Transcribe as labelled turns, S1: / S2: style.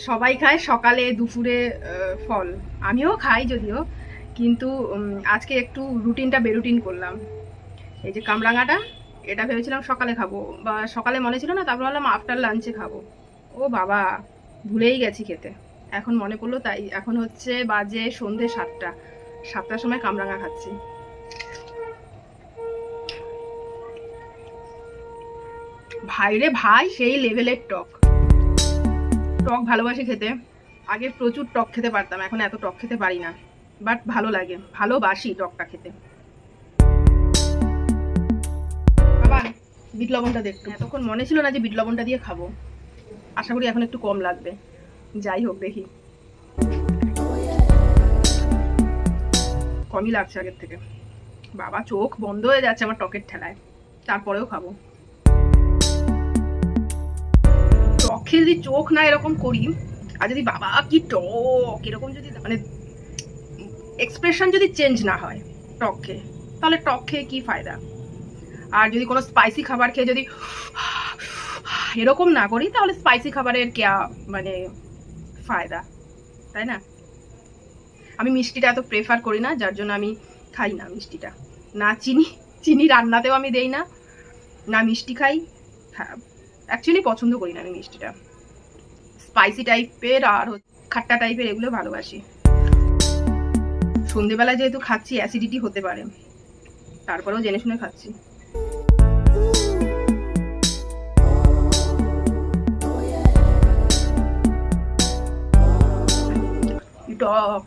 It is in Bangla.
S1: সবাই খায় সকালে দুপুরে ফল, আমিও খাই যদিও, কিন্তু আজকে একটু রুটিনটা বেরুটিন করলাম। এই যে কামরাঙাটা, এটা ভেবেছিলাম সকালে খাবো, বা সকালে মনে ছিল না, তারপর ভাবলাম আফটার লাঞ্চে খাবো। ও বাবা, ভুলেই গেছি খেতে। এখন মনে পড়লো, তাই এখন হচ্ছে বাজে সন্ধে 7টা, 7টার সময় কামরাঙা খাচ্ছি। ভাইরে ভাই, সেই লেভেলের টক। টক ভালোবাসি খেতে। আগে প্রচুর টক খেতে পারতাম, এখন এত টক খেতে পারি না, বাট ভালো লাগে, ভালোবাসি টকটা খেতে। আবার বিট লবণটা দেখতো, এতক্ষণ মনে ছিল না যে বিট লবণটা দিয়ে খাবো। আশা করি এখন একটু কম লাগবে। যাই হোক, দেখি। কমই লাগছে আগের থেকে। বাবা, চোখ বন্ধ হয়ে যাচ্ছে আমার টকের ঠেলায়, তারপরেও খাবো। টক খেয়ে যদি চোখ না এরকম করি, আর যদি বাবা কি টক এরকম যদি মানে এক্সপ্রেশন যদি চেঞ্জ না হয় টক খেয়ে, তাহলে টক খেয়ে কি ফায়দা? আর যদি কোনো স্পাইসি খাবার খেয়ে যদি এরকম না করি, তাহলে স্পাইসি খাবারের কেয়া মানে ফায়দা, তাই না? আমি মিষ্টিটা এত প্রেফার করি না, যার জন্য আমি খাই না মিষ্টিটা। না চিনি, চিনি রান্নাতেও আমি দেই না, না মিষ্টি খাই। হ্যাঁ, অ্যাকচুয়ালি পছন্দ করি না আমি মিষ্টিটা। স্পাইসি টাইপের আর খাট্টা টাইপের এগুলো ভালোবাসি। সন্ধেবেলায় যেহেতু খাচ্ছি, অ্যাসিডিটি হতে পারে, তারপরেও জেনে শুনে খাচ্ছি। টক